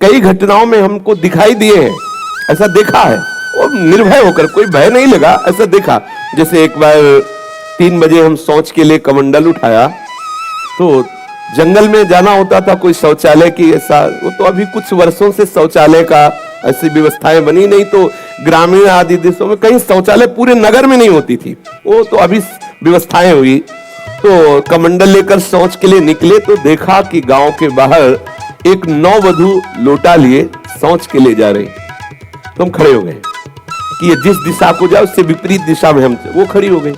कई घटनाओं में हमको दिखाई दिए हैं, ऐसा देखा है, और निर्भय होकर, कोई भय नहीं लगा, ऐसा देखा। जैसे एक बार 3 बजे हम शौच के लिए कमंडल उठाया, तो जंगल में जाना होता था, कोई शौचालय की ऐसा, वो तो अभी कुछ वर्षों से शौचालय का ऐसी व्यवस्थाएं बनी नहीं, तो ग्रामीण आदि देशों में कहीं शौचालय पूरे नगर में नहीं होती थी, वो तो अभी व्यवस्थाएं हुई। तो कमंडल लेकर शौच के लिए निकले तो देखा कि गांव के बाहर एक नववधु लोटा लिए शौच के लिए जा रही। तो हम खड़े हो गए कि ये जिस दिशा को जाए उससे विपरीत दिशा में हम, वो खड़ी हो गई।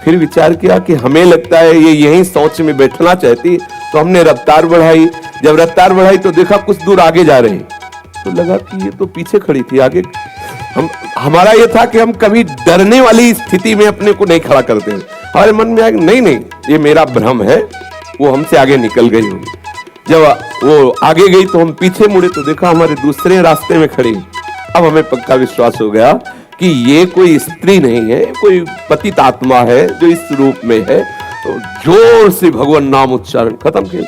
फिर विचार किया कि हमें लगता है ये यहीं शौच में बैठना चाहती, तो हमने रफ्तार बढ़ाई। जब रफ्तार बढ़ाई तो देखा कुछ दूर आगे जा रही, तो लगा कि ये तो पीछे खड़ी थी, आगे। हमारा ये था कि हम कभी डरने वाली स्थिति में अपने को नहीं खड़ा करते हैं। हमारे मन में आया नहीं नहीं, ये मेरा भ्रम है, वो हमसे आगे निकल गई होगी। जब वो आगे गई तो हम पीछे मुड़े तो देखा हमारे दूसरे रास्ते में खड़ी। अब हमें पक्का विश्वास हो गया कि ये कोई स्त्री नहीं है, कोई पतित आत्मा है जो इस रूप में है। तो जोर से भगवान नाम उच्चारण खत्म किया,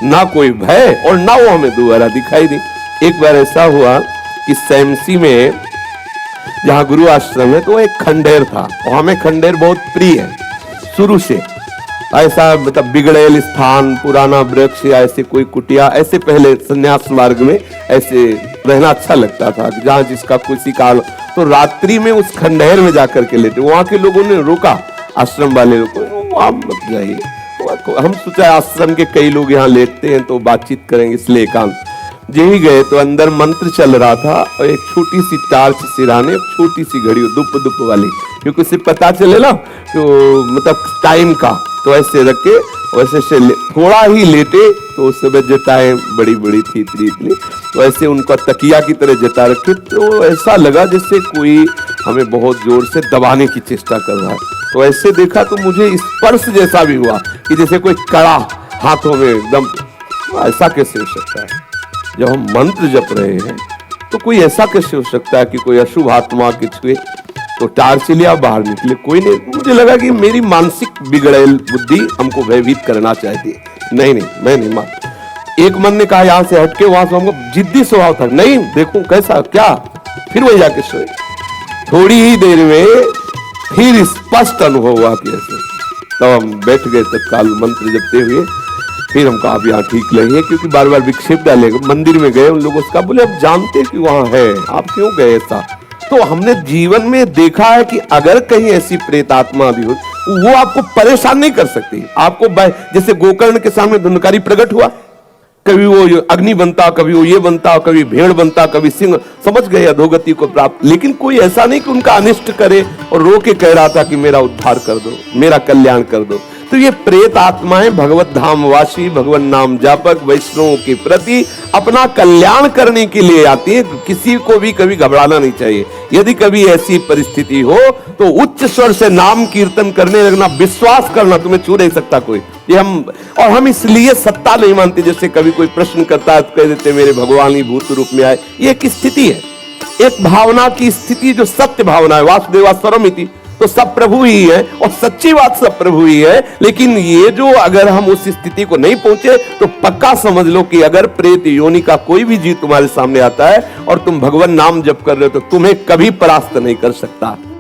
ना कोई भय और ना वो हमें दोबारा दिखाई दी। एक बार ऐसा हुआ कि सैमसी में जहां गुरु आश्रम है, तो एक खंडेर था, और हमें खंडेर बहुत प्रिय है शुरू से। ऐसा मतलब बिगड़ेल स्थान, पुराना वृक्ष या ऐसे कोई कुटिया, ऐसे पहले संन्यास मार्ग में ऐसे रहना अच्छा लगता था, जहां जिसका किसी काल। तो रात्रि में उस खंडहर में जाकर के लेते, वहां के लोगों ने रोका, आश्रम वाले लोग, आप मत जाइए। हम सोचा आश्रम के कई लोग यहाँ लेटते हैं तो बातचीत करेंगे, इसलिए एकांत। यही गए तो अंदर मंत्र चल रहा था, और एक छोटी सी टार्च सिराने, छोटी सी घड़ी दुप दुप वाली, क्योंकि उसे पता चले ना तो मतलब टाइम का, तो ऐसे रखे, वैसे से थोड़ा ही लेटे तो उस समय जटाएं बड़ी बड़ी थी, इतनी, तो ऐसे उनका तकिया की तरह जटा रखे, तो ऐसा लगा जैसे कोई हमें बहुत जोर से दबाने की चेष्टा कर रहा है। तो ऐसे देखा तो मुझे स्पर्श जैसा भी हुआ कि जैसे कोई कड़ा हाथों में एकदम। ऐसा कैसे हो सकता है? जब हम मंत्र जप रहे हैं तो कोई ऐसा कैसे हो सकता है कि कोई अशुभ आत्मा के छुए? तो टार्च लिया, बाहर निकले, कोई नहीं। मुझे लगा कि मेरी मानसिक बिगड़ेल बुद्धि हमको भयभीत करना चाहती है। नहीं नहीं, मैं नहीं मान। एक मन ने कहा यहां से हटके, वहां से हमको जिद्दी स्वभाव था, नहीं देखो कैसा क्या, फिर वही जाके सोए। थोड़ी ही देर में फिर स्पष्ट अनुभव हुआ कि ऐसे। तब हम बैठ गए तत्काल मंत्र जपते हुए। फिर हम कहा अब यहाँ ठीक नहीं है, क्योंकि बार बार विक्षेप डालेगा। मंदिर में गए, उन लोगों से कहा, बोले अब जानते कि वहां है, आप क्यों गए ऐसा? तो हमने जीवन में देखा है कि अगर कहीं ऐसी प्रेतात्मा भी हो, वो आपको परेशान नहीं कर सकती। आपको जैसे गोकर्ण के सामने धुंधकारी प्रकट हुआ, कभी वो अग्नि बनता, कभी वो ये बनता, कभी भेड़ बनता, कभी सिंह, समझ गए अधोगति को प्राप्त। लेकिन कोई ऐसा नहीं कि उनका अनिष्ट करे और रो के कह रहा था कि मेरा उद्धार कर दो, मेरा कल्याण कर दो। तो ये प्रेत आत्माएं भगवत धामवासी, भगवान नाम जापक वैष्णवों के प्रति अपना कल्याण करने के लिए आती है। किसी को भी कभी घबराना नहीं चाहिए। यदि कभी ऐसी परिस्थिति हो तो उच्च स्वर से नाम कीर्तन करने लगना, विश्वास करना, तुम्हें छू नहीं सकता कोई। ये हम इसलिए सत्ता नहीं मानते। जैसे कभी कोई प्रश्न करता है तो कह देते मेरे भगवान ही भूत रूप में आए। ये एक स्थिति है, एक भावना की स्थिति जो सत्य भावना है। वासुदेवा सर्वमिति, तो सब प्रभु ही है, और सच्ची बात सब प्रभु ही है। लेकिन ये जो अगर हम उस स्थिति को नहीं पहुंचे तो पक्का समझ लो कि अगर प्रेत योनि का कोई भी जीव तुम्हारे सामने आता है और तुम भगवान नाम जप कर रहे हो तो तुम्हें कभी परास्त नहीं कर सकता।